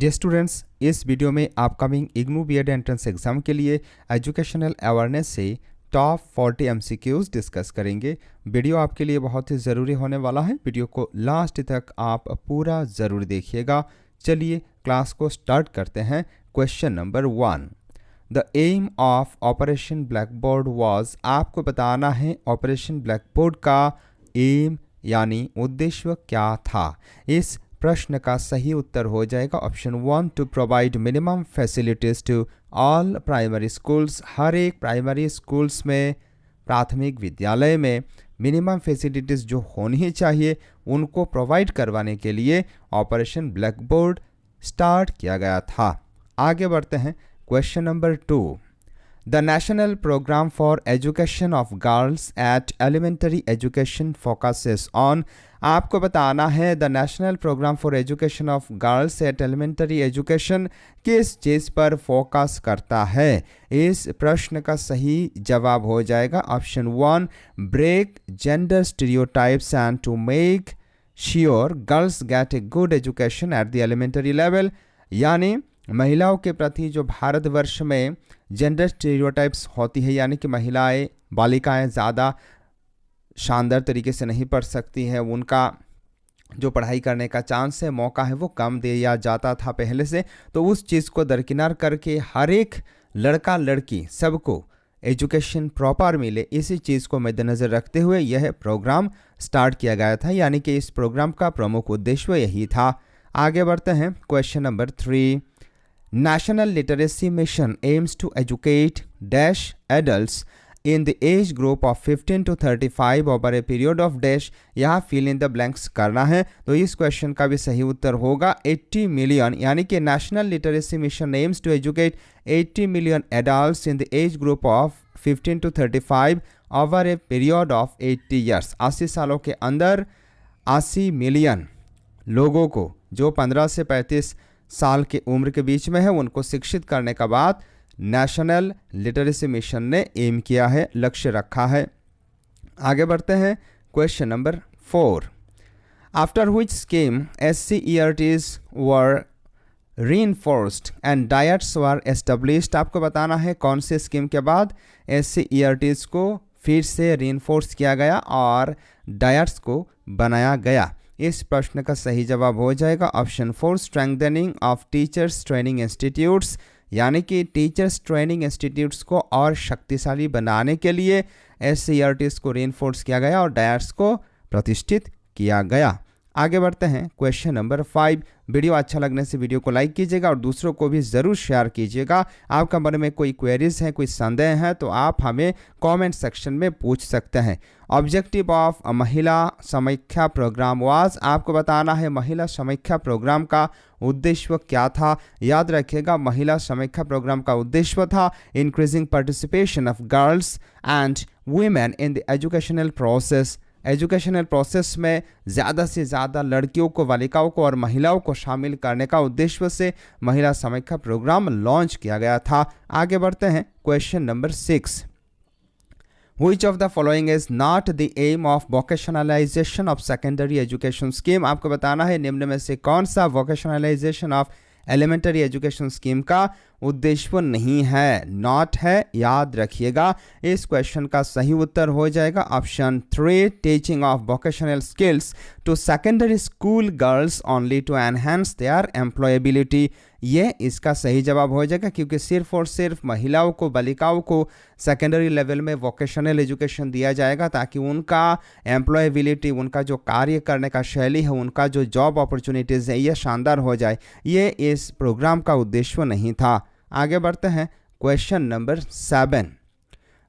Dear students, इस video में upcoming IGNOU BEd entrance exam के लिए एजुकेशनल अवेयरनेस से टॉप 40 एमसीक्यूज डिस्कस करेंगे। वीडियो आपके लिए बहुत ही ज़रूरी होने वाला है। वीडियो को लास्ट तक आप पूरा ज़रूर देखिएगा। चलिए क्लास को स्टार्ट करते हैं। Question number 1, the aim of operation blackboard was, आपको बताना है ऑपरेशन ब्लैक बोर्ड का एम यानी उद्देश्य क्या था। इस प्रश्न का सही उत्तर हो जाएगा option 1, to provide minimum facilities to all primary schools. हर एक प्राइमरी स्कूल्स में, प्राथमिक विद्यालय में मिनिमम फैसिलिटीज़ जो होनी चाहिए उनको प्रोवाइड करवाने के लिए ऑपरेशन ब्लैक बोर्ड स्टार्ट किया गया था। आगे बढ़ते हैं। Question number 2, the national programme for education of girls at elementary education focuses on, आपको बताना है the national programme for education of girls at elementary education किस चीज़ पर फोकस करता है। इस प्रश्न का सही जवाब हो जाएगा option 1, break gender stereotypes and to make sure girls get a good education at the elementary level, यानी महिलाओं के प्रति जो भारतवर्ष में जेंडर स्टीरियोटाइप्स होती है, यानी कि महिलाएं, बालिकाएं ज़्यादा शानदार तरीके से नहीं पढ़ सकती है, उनका जो पढ़ाई करने का चांस है, मौका है, वो कम दिया जाता था पहले से। तो उस चीज़ को दरकिनार करके हर एक लड़का लड़की सबको एजुकेशन प्रॉपर मिले, इसी चीज़ को मद्देनज़र रखते हुए यह प्रोग्राम स्टार्ट किया गया था, यानी कि इस प्रोग्राम का प्रमुख उद्देश्य यही था। आगे बढ़ते हैं। Question number 3, national literacy mission aims to educate dash adults in the age group of 15 to 35 over a period of dash, यहाँ fill in the blanks करना है। तो इस क्वेश्चन का भी सही उत्तर होगा 80 मिलियन, यानी कि national literacy mission aims to educate 80 million adults in the age group of 15 to 35 over a period of 80 years. 80 सालों के अंदर 80 मिलियन लोगों को जो 15 से 35 साल के उम्र के बीच में है उनको शिक्षित करने का बाद नेशनल लिटरेसी मिशन ने एम किया है, लक्ष्य रखा है। आगे बढ़ते हैं। Question number 4, after which scheme SCERTs were reinforced and diets were established, आपको बताना है कौन से स्कीम के बाद SCERTs को फिर से रीइंफोर्स किया गया और डायट्स को बनाया गया। इस प्रश्न का सही जवाब हो जाएगा option 4, strengthening of teachers training institutes, यानी कि टीचर्स ट्रेनिंग इंस्टीट्यूट्स को और शक्तिशाली बनाने के लिए SCERTs को रीइंफोर्स किया गया और डायट्स को प्रतिष्ठित किया गया। आगे बढ़ते हैं। क्वेश्चन नंबर 5, वीडियो अच्छा लगने से वीडियो को लाइक कीजिएगा और दूसरों को भी ज़रूर शेयर कीजिएगा। आपका मन में कोई क्वेरीज हैं, कोई संदेह है तो आप हमें कमेंट सेक्शन में पूछ सकते हैं। ऑब्जेक्टिव ऑफ महिला समीक्षा प्रोग्राम वाज, आपको बताना है महिला समीक्षा प्रोग्राम का उद्देश्य क्या था। याद रखिएगा महिला समीक्षा प्रोग्राम का उद्देश्य था increasing participation of girls and women in the educational process, educational process में ज़्यादा से ज़्यादा लड़कियों को, बालिकाओं को और महिलाओं को शामिल करने का उद्देश्य से महिला समीक्षा प्रोग्राम लॉन्च किया गया था। आगे बढ़ते हैं। Question number 6, Which of the following is not the aim of vocationalization of secondary education scheme, आपको बताना है निम्न में से कौन सा vocationalization of elementary education scheme का उद्देश्य नहीं है, नॉट है, याद रखिएगा। इस क्वेश्चन का सही उत्तर हो जाएगा option 3, teaching of vocational skills to secondary school girls only to enhance their employability. ये इसका सही जवाब हो जाएगा क्योंकि सिर्फ और सिर्फ महिलाओं को, बालिकाओं को सेकेंडरी लेवल में वोकेशनल एजुकेशन दिया जाएगा ताकि उनका एम्प्लॉयबिलिटी, उनका जो कार्य करने का शैली है, उनका जो जॉब अपॉर्चुनिटीज़ है, ये शानदार हो जाए। ये इस प्रोग्राम का उद्देश्य नहीं था। आगे बढ़ते हैं। Question number 7,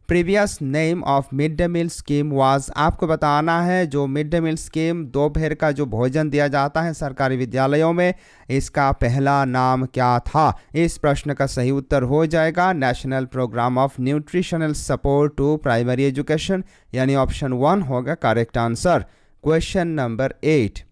previous name of mid day meal scheme was, आपको बताना है जो मिड डे मील स्कीम, दोपहर का जो भोजन दिया जाता है सरकारी विद्यालयों में, इसका पहला नाम क्या था। इस प्रश्न का सही उत्तर हो जाएगा national programme of nutritional support to primary education, यानी ऑप्शन 1 होगा correct answer. Question number 8,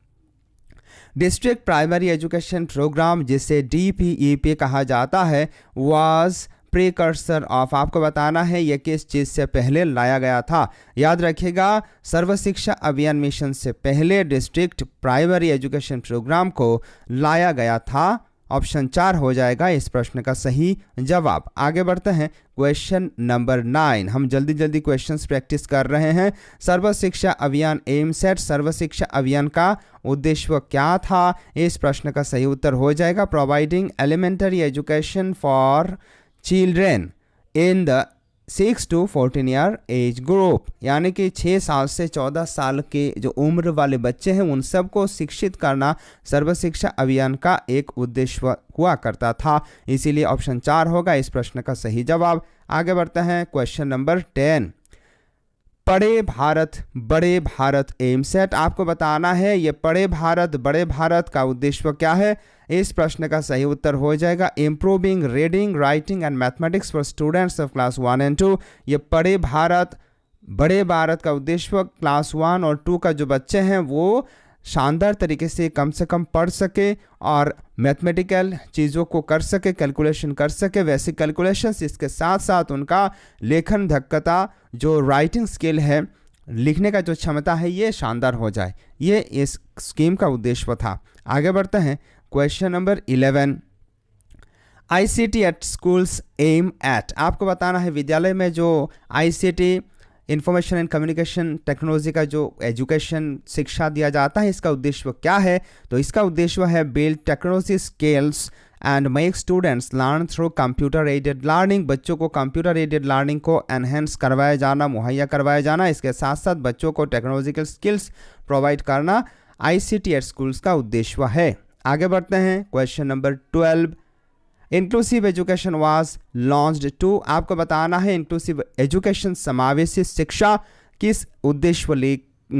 district primary education programme जिसे DPEP कहा जाता है वाज प्रीकर्सर ऑफ, आपको बताना है यह किस चीज़ से पहले लाया गया था। याद रखिएगा सर्व शिक्षा अभियान मिशन से पहले डिस्ट्रिक्ट प्राइमरी एजुकेशन प्रोग्राम को लाया गया था ऑप्शन 4 हो जाएगा इस प्रश्न का सही जवाब। आगे बढ़ते हैं क्वेश्चन नंबर 9। हम जल्दी जल्दी क्वेश्चंस प्रैक्टिस कर रहे हैं। सर्व शिक्षा अभियान एम सेट, सर्व शिक्षा अभियान का उद्देश्य क्या था? इस प्रश्न का सही उत्तर हो जाएगा providing elementary education for children in the 6 to 14 year age group, यानी कि 6 साल से 14 साल के जो उम्र वाले बच्चे हैं उन सबको शिक्षित करना सर्व शिक्षा अभियान का एक उद्देश्य हुआ करता था। इसीलिए ऑप्शन 4 होगा इस प्रश्न का सही जवाब। आगे बढ़ते हैं क्वेश्चन नंबर 10। पढ़े भारत बड़े भारत एम सेट, आपको बताना है ये पढ़े भारत बड़े भारत का उद्देश्य क्या है? इस प्रश्न का सही उत्तर हो जाएगा improving reading writing and mathematics for students of class 1 and 2। ये पढ़े भारत बड़े भारत का उद्देश्य क्लास 1 और 2 का जो बच्चे हैं वो शानदार तरीके से कम पढ़ सके और मैथमेटिकल चीज़ों को कर सके, कैलकुलेशन कर सके। वैसे कैलकुलेशंस इसके साथ साथ उनका लेखन दक्षता, जो राइटिंग स्किल है, लिखने का जो क्षमता है, ये शानदार हो जाए। ये इस स्कीम का उद्देश्य था। आगे बढ़ते हैं question number 11। ICT eight schools aim at, आपको बताना है विद्यालय में जो ICT information and communication technology का जो एजुकेशन शिक्षा दिया जाता है इसका उद्देश्य क्या है? तो इसका उद्देश्य है build technology skills and make students learn through computer aided learning. बच्चों को कंप्यूटर एडेड लर्निंग को एनहेंस करवाया जाना, मुहैया करवाया जाना, इसके साथ साथ बच्चों को टेक्नोलॉजिकल स्किल्स प्रोवाइड करना ICT एट स्कूल्स का उद्देश्य है। आगे बढ़ते हैं question number 12। Inclusive education was launched to, आपको बताना है इंक्लूसिव एजुकेशन समावेशी शिक्षा किस उद्देश्य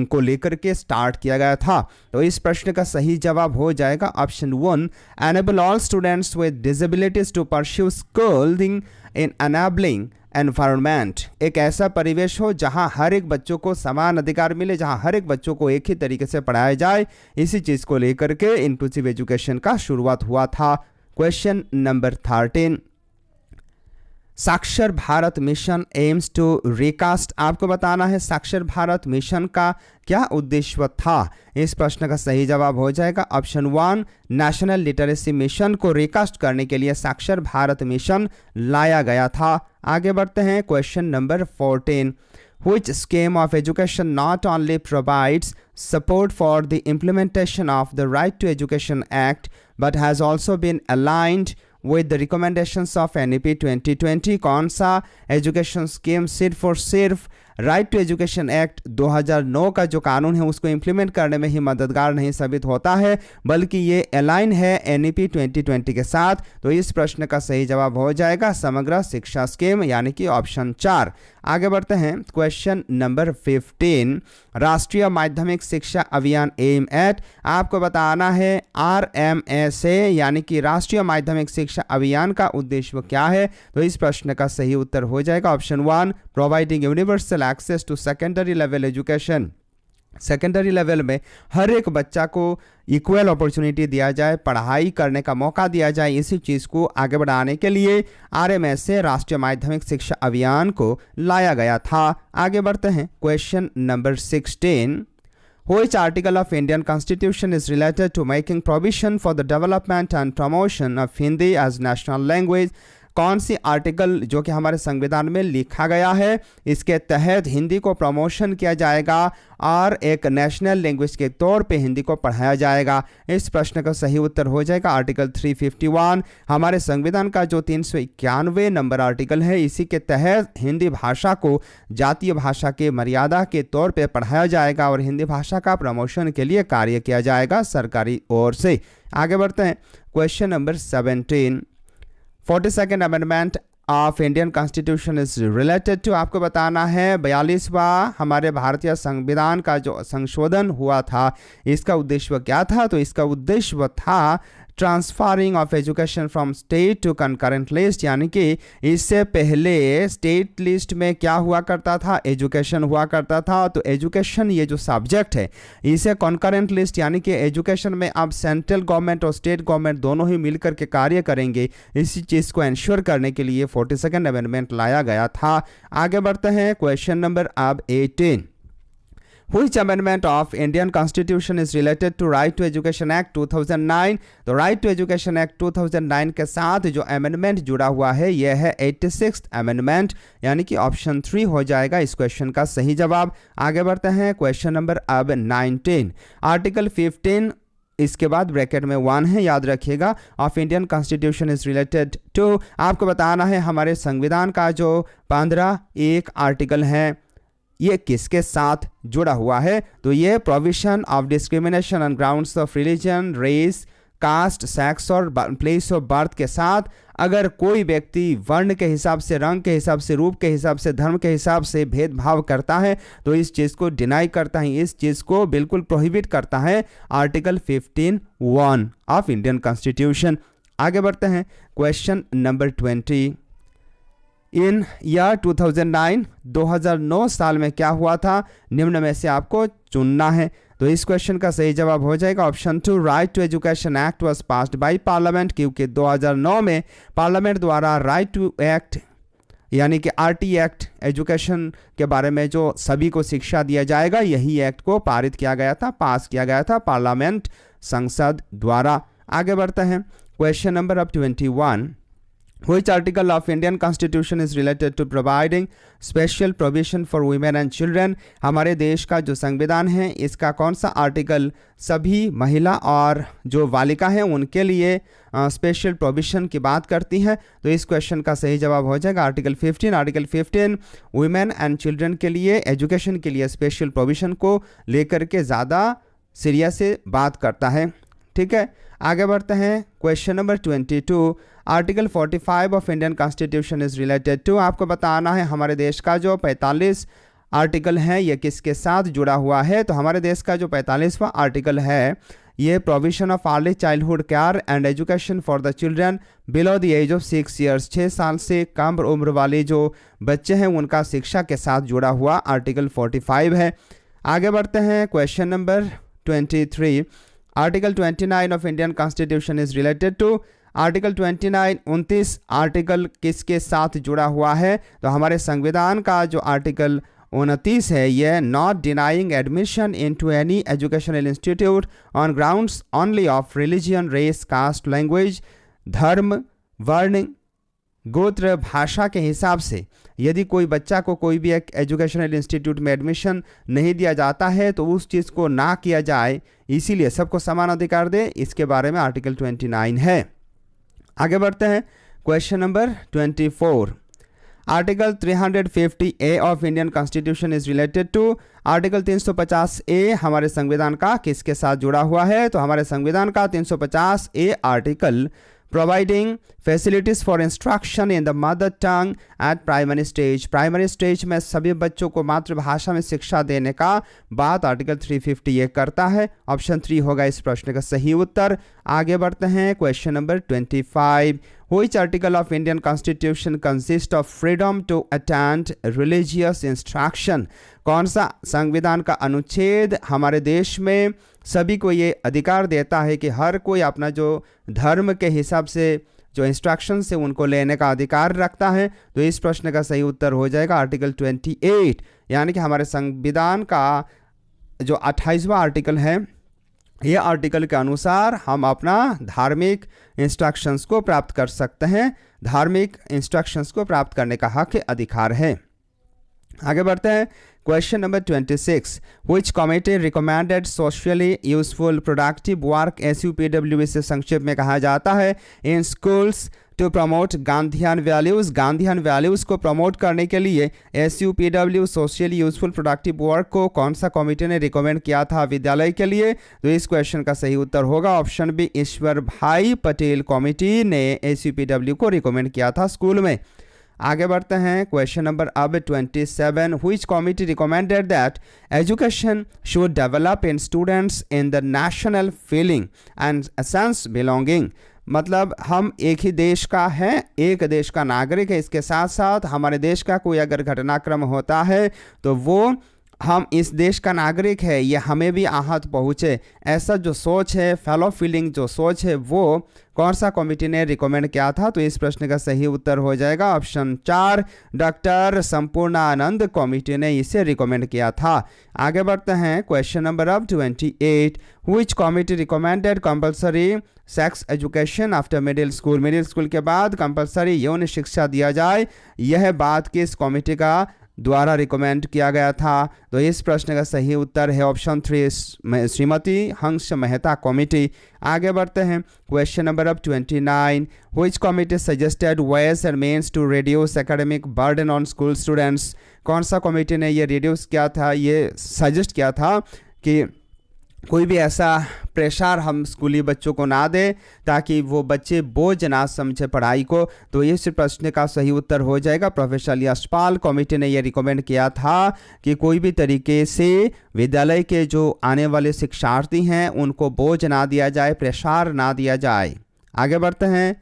को लेकर के स्टार्ट किया गया था? तो इस प्रश्न का सही जवाब हो जाएगा option 1 enable all students with disabilities to pursue schooling in enabling environment. एक ऐसा परिवेश हो जहां हर एक बच्चों को समान अधिकार मिले, जहां हर एक बच्चों को एक ही तरीके से पढ़ाया जाए, इसी चीज़ को लेकर के इंक्लूसिव एजुकेशन का शुरुआत हुआ था। Question number 13। Saakshar Bharat mission aims to recast, आपको बताना है साक्षर भारत मिशन का क्या उद्देश्य था? इस प्रश्न का सही जवाब हो जाएगा ऑप्शन 1 नेशनल लिटरेसी मिशन को रिकास्ट करने के लिए साक्षर भारत मिशन लाया गया था। आगे बढ़ते हैं question number 14। Which scheme of education not only provides support for the implementation of the Right to Education Act but has also been aligned with the recommendations of NEP 2020? कौन सा एजुकेशन स्कीम सिर्फ और सिर्फ right to education act 2009 का जो कानून है उसको इम्प्लीमेंट करने में ही मददगार नहीं साबित होता है, बल्कि ये अलाइन है NEP 2020 के साथ? तो इस प्रश्न का सही जवाब हो जाएगा समग्र शिक्षा स्कीम, यानी कि ऑप्शन 4। आगे बढ़ते हैं क्वेश्चन नंबर 15। राष्ट्रीय माध्यमिक शिक्षा अभियान एम एट, आपको बताना है RMSA यानी कि राष्ट्रीय माध्यमिक शिक्षा अभियान का उद्देश्य क्या है? तो इस प्रश्न का सही उत्तर हो जाएगा option 1 providing universal access to secondary level education. Secondary level में हर एक बच्चा को इक्वल अपॉर्चुनिटी दिया जाए, पढ़ाई करने का मौका दिया जाए, इसी चीज़ को आगे बढ़ाने के लिए RMSA राष्ट्रीय माध्यमिक शिक्षा अभियान को लाया गया था। आगे बढ़ते हैं question number 16। Which article of Indian Constitution is related to making provision for the development and promotion of Hindi as national language? कौन सी आर्टिकल जो कि हमारे संविधान में लिखा गया है इसके तहत हिंदी को प्रमोशन किया जाएगा और एक नेशनल लैंग्वेज के तौर पे हिंदी को पढ़ाया जाएगा? इस प्रश्न का सही उत्तर हो जाएगा आर्टिकल 351। हमारे संविधान का जो 391 नंबर आर्टिकल है, इसी के तहत हिंदी भाषा को जातीय भाषा के मर्यादा के तौर पे पढ़ाया जाएगा और हिंदी भाषा का प्रमोशन के लिए कार्य किया जाएगा सरकारी ओर से। आगे बढ़ते हैं question number 17। 42nd amendment of Indian constitution is related to, आपको बताना है 42वां हमारे भारतीय संविधान का जो संशोधन हुआ था इसका उद्देश्य क्या था? तो इसका उद्देश्य था transferring of education from state to concurrent list, यानी कि इससे पहले स्टेट लिस्ट में क्या हुआ करता था? एजुकेशन हुआ करता था। तो एजुकेशन ये जो सब्जेक्ट है इसे कंकरेंट लिस्ट यानी कि एजुकेशन में अब सेंट्रल गवर्नमेंट और स्टेट गवर्नमेंट दोनों ही मिलकर के कार्य करेंगे, इसी चीज़ को इंश्योर करने के लिए 42nd अमेंडमेंट लाया गया था। आगे बढ़ते हैं क्वेश्चन नंबर अब 18। Which amendment of Indian Constitution is related to Right to Education Act 2009? तो Right to Education Act 2009 के साथ जो अमेंडमेंट जुड़ा हुआ है यह है 86th अमेंडमेंट, यानी कि ऑप्शन 3 हो जाएगा इस क्वेश्चन का सही जवाब। आगे बढ़ते हैं क्वेश्चन नंबर अब 19। आर्टिकल 15 इसके बाद ब्रैकेट में 1 है, याद रखिएगा, of Indian constitution is related to, आपको बताना है हमारे संविधान का जो 15(1) आर्टिकल है ये किसके साथ जुड़ा हुआ है। तो ये provision of discrimination on grounds of religion, race, caste, sex और प्लेस ऑफ बर्थ के साथ अगर कोई व्यक्ति वर्ण के हिसाब से, रंग के हिसाब से, रूप के हिसाब से, धर्म के हिसाब से भेदभाव करता है तो इस चीज़ को डिनाई करता है, इस चीज़ को बिल्कुल प्रोहिबिट करता है आर्टिकल 15(1) ऑफ इंडियन कॉन्स्टिट्यूशन। आगे बढ़ते हैं क्वेश्चन नंबर 20। इन ईयर 2009 साल में क्या हुआ था, निम्न में से आपको चुनना है। तो इस क्वेश्चन का सही जवाब हो जाएगा option 2, right to education act was passed by parliament, क्योंकि 2009 में पार्लियामेंट द्वारा राइट टू एक्ट यानी कि आरटी एक्ट, एजुकेशन के बारे में जो सभी को शिक्षा दिया जाएगा, यही एक्ट को पारित किया गया था, पास किया गया था पार्लियामेंट, संसद द्वारा। आगे बढ़ते हैं क्वेश्चन नंबर अब 21। Which article of Indian Constitution is related to providing special provision for women and children? हमारे देश का जो संविधान है इसका कौन सा आर्टिकल सभी महिला और जो बालिका हैं उनके लिए स्पेशल प्रोविजन की बात करती है। तो इस क्वेश्चन का सही जवाब हो जाएगा article 15। Article 15 women and children के लिए, एजुकेशन के लिए स्पेशल प्रोविजन को लेकर के ज़्यादा सीरियस से बात करता है। ठीक है, आगे बढ़ते हैं question number 22। Article 45 of Indian constitution is related to, आपको बताना है हमारे देश का जो 45 आर्टिकल है ये किसके साथ जुड़ा हुआ है। तो हमारे देश का जो 45वां आर्टिकल है ये provision of early childhood care and education for the children below the age of 6 years, 6 साल से कम उम्र वाले जो बच्चे हैं उनका शिक्षा के साथ जुड़ा हुआ आर्टिकल 45 है। आगे बढ़ते हैं question number 23। Article 29 of Indian constitution is related to, article 29 article किसके साथ जुड़ा हुआ है। तो हमारे संविधान का जो आर्टिकल 29 है यह not denying admission into any educational institute on grounds only of religion, race, caste, language, धर्म, वर्ण, गोत्र, भाषा के हिसाब से यदि कोई बच्चा को कोई भी एक एजुकेशनल इंस्टीट्यूट में एडमिशन नहीं दिया जाता है तो उस चीज़ को ना किया जाए, इसीलिए सबको समान अधिकार दे, इसके बारे में आर्टिकल 29 है। आगे बढ़ते हैं question number 24। Article 350A of Indian constitution is related to, article 350A हमारे संविधान का किसके साथ जुड़ा हुआ है। तो हमारे संविधान का 350A article providing facilities for instruction in the mother tongue eight primary stage, primary stage में सभी बच्चों को मातृभाषा में शिक्षा देने का बात आर्टिकल 350 करता है। ऑप्शन 3 होगा इस प्रश्न का सही उत्तर। आगे बढ़ते हैं question number 25। Which article of Indian Constitution consists of freedom to attend religious instruction? कौन सा संविधान का अनुच्छेद हमारे देश में सभी को ये अधिकार देता है कि हर कोई अपना जो धर्म के हिसाब से जो इंस्ट्रक्शन से उनको लेने का अधिकार रखता है। तो इस प्रश्न का सही उत्तर हो जाएगा आर्टिकल 28, यानी कि हमारे संविधान का जो 28वां आर्टिकल है ये आर्टिकल के अनुसार हम अपना धार्मिक इंस्ट्रक्शंस को प्राप्त कर सकते हैं, धार्मिक इंस्ट्रक्शंस को प्राप्त करने का हक अधिकार है। आगे बढ़ते हैं question number 26। Which committee recommended socially useful productive work, SUPW इसे संक्षेप में कहा जाता है, in schools to promote Gandhian values, Gandhian values को प्रमोट करने के लिए SUPW socially useful productive work को कौन सा कमेटी ने रिकमेंड किया था विद्यालय के लिए। तो इस क्वेश्चन का सही उत्तर होगा ऑप्शन बी, ईश्वर भाई पटेल कमेटी ने SUPW को रिकमेंड किया था स्कूल में। आगे बढ़ते हैं क्वेश्चन नंबर अब 27। Which committee recommended that education should develop in students in the national feeling and sense belonging, मतलब हम एक ही देश का है, एक देश का नागरिक है, इसके साथ साथ हमारे देश का कोई अगर घटनाक्रम होता है तो वो हम इस देश का नागरिक है, ये हमें भी आहत पहुँचे, ऐसा जो सोच है, फेलो फीलिंग जो सोच है, वो कौन सा कमेटी ने रिकमेंड किया था? तो इस प्रश्न का सही उत्तर हो जाएगा ऑप्शन 4, डॉक्टर संपूर्णानंद कमेटी ने इसे रिकमेंड किया था। आगे बढ़ते हैं क्वेश्चन नंबर अब 28, which committee recommended compulsory sex education after middle school? Middle school के बाद कंपलसरी यौन शिक्षा दिया जाए, यह बात किस कमेटी का द्वारा रिकमेंड किया गया था? तो इस प्रश्न का सही उत्तर है ऑप्शन 3, श्रीमती हंस मेहता कमेटी। आगे बढ़ते हैं क्वेश्चन नंबर अब 29, which committee suggested ways and means to reduce academic burden on school students? कौन सा कमेटी ने ये रिड्यूस किया था, ये सजेस्ट किया था कि कोई भी ऐसा प्रेशर हम स्कूली बच्चों को ना दे ताकि वो बच्चे बोझ ना समझे पढ़ाई को? तो इस प्रश्न का सही उत्तर हो जाएगा प्रोफेसर यशपाल कमेटी ने यह रिकमेंड किया था कि कोई भी तरीके से विद्यालय के जो आने वाले शिक्षार्थी हैं उनको बोझ ना दिया जाए, प्रेशर ना दिया जाए। आगे बढ़ते हैं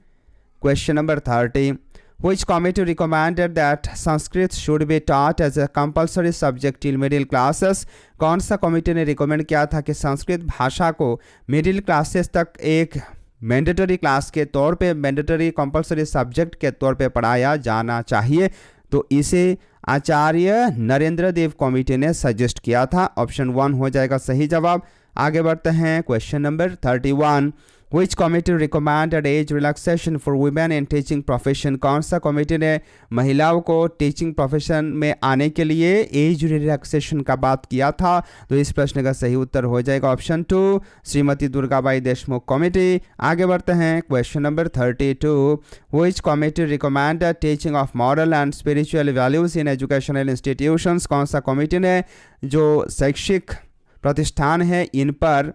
question number 30, which committee recommended that Sanskrit should be taught as a compulsory subject till middle classes? कौन सा कमेटी ने रिकमेंड किया था कि संस्कृत भाषा को मिडिल क्लासेस तक एक मैंडेटरी क्लास के तौर पे, मैंडेटरी कंपलसरी सब्जेक्ट के तौर पे पढ़ाया जाना चाहिए? तो इसे आचार्य नरेंद्र देव कमेटी ने सजेस्ट किया था। ऑप्शन 1 हो जाएगा सही जवाब। आगे बढ़ते हैं question number 31, Which committee recommended age relaxation for women in teaching profession? कौन सा कमेटी ने महिलाओं को टीचिंग प्रोफेशन में आने के लिए एज रिलैक्सेशन का बात किया था? तो इस प्रश्न का सही उत्तर हो जाएगा ऑप्शन 2, श्रीमती दुर्गाबाई देशमुख कमेटी। आगे बढ़ते हैं question number 32, Which committee recommended teaching of moral and spiritual values in educational institutions? कौन सा कमेटी ने जो शैक्षिक प्रतिष्ठान है इन पर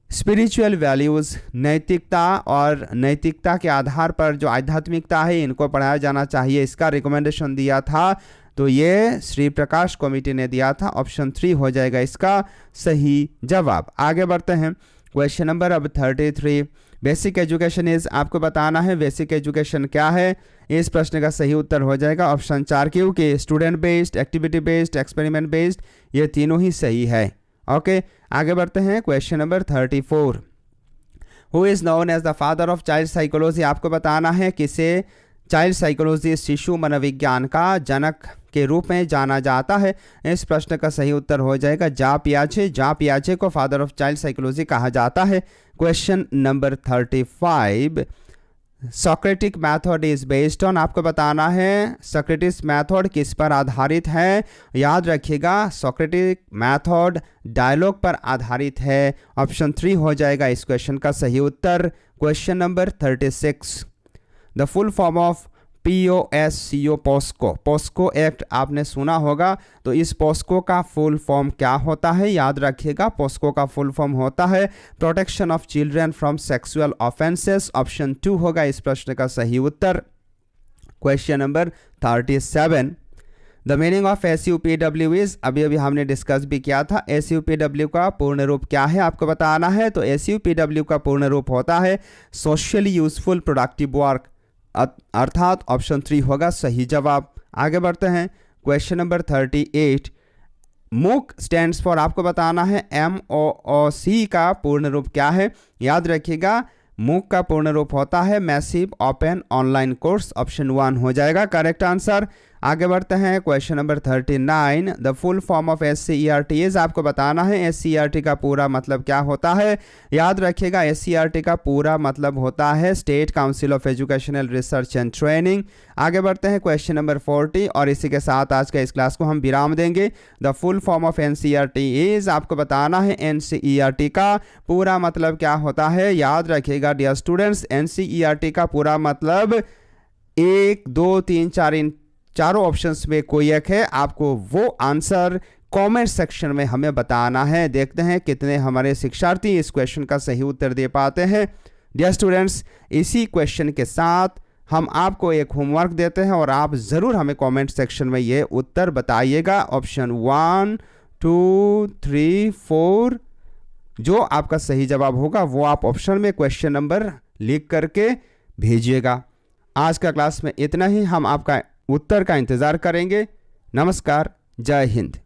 स्पिरिचुअल वैल्यूज़, नैतिकता और नैतिकता के आधार पर जो आध्यात्मिकता है इनको पढ़ाया जाना चाहिए, इसका रिकमेंडेशन दिया था? तो ये श्री प्रकाश कमेटी ने दिया था। ऑप्शन 3 हो जाएगा इसका सही जवाब। आगे बढ़ते हैं क्वेश्चन नंबर अब 33, बेसिक एजुकेशन इज, आपको बताना है बेसिक एजुकेशन क्या है? इस प्रश्न का सही उत्तर हो जाएगा ऑप्शन 4, क्योंकि student based, activity based, experiment based, ये तीनों ही सही है। ओके आगे बढ़ते हैं question number 34, who is known as the father of child psychology? आपको बताना है किसे चाइल्ड साइकोलॉजी, शिशु मनोविज्ञान का जनक के रूप में जाना जाता है? इस प्रश्न का सही उत्तर हो जाएगा जा पियाजे को फादर ऑफ चाइल्ड साइकोलॉजी कहा जाता है। Question number 35, Socratic method is based on, आपको बताना है सोक्रेटिस मैथड किस पर आधारित है? याद रखिएगा सोक्रेटिक मैथड डायलॉग पर आधारित है। ऑप्शन 3 हो जाएगा इस क्वेश्चन का सही उत्तर। Question number 36, the full form of POSCO, POCSO act आपने सुना होगा, तो इस पोस्को का फुल फॉर्म क्या होता है? याद रखिएगा पोस्को का फुल फॉर्म होता है protection of children from sexual offences. Option 2 होगा इस प्रश्न का सही उत्तर। Question number 37, the meaning of SUPW is, अभी हमने डिस्कस भी किया था, SUPW का पूर्ण रूप क्या है आपको बताना है? तो SUPW का पूर्ण रूप होता है सोशली यूजफुल प्रोडक्टिव वर्क, अर्थात ऑप्शन 3 होगा सही जवाब। आगे बढ़ते हैं क्वेश्चन नंबर 38, मूक स्टैंड्स फॉर, आपको बताना है MOOC का पूर्ण रूप क्या है? याद रखिएगा मूक का पूर्ण रूप होता है massive open online course. Option 1 हो जाएगा करेक्ट आंसर। आगे बढ़ते हैं question number 39, the full form of SCERT is, आपको बताना है SCERT का पूरा मतलब क्या होता है? याद रखिएगा SCERT का पूरा मतलब होता है state council of educational research and training. आगे बढ़ते हैं क्वेश्चन नंबर 40 और इसी के साथ आज का इस क्लास को हम विराम देंगे। The full form of NCERT is, आपको बताना है NCERT का पूरा मतलब क्या होता है? याद रखिएगा डियर स्टूडेंट्स NCERT का पूरा मतलब 1, 2, 3, 4 इन चारों ऑप्शंस में कोई एक है, आपको वो आंसर कमेंट सेक्शन में हमें बताना है। देखते हैं कितने हमारे शिक्षार्थी इस क्वेश्चन का सही उत्तर दे पाते हैं। डियर स्टूडेंट्स, इसी क्वेश्चन के साथ हम आपको एक होमवर्क देते हैं और आप ज़रूर हमें कमेंट सेक्शन में ये उत्तर बताइएगा। ऑप्शन 1, 2, 3, 4 जो आपका सही जवाब होगा वो आप ऑप्शन में क्वेश्चन नंबर लिख करके भेजिएगा। आज का क्लास में इतना ही, हम आपका उत्तर का इंतज़ार करेंगे। नमस्कार, जय हिंद।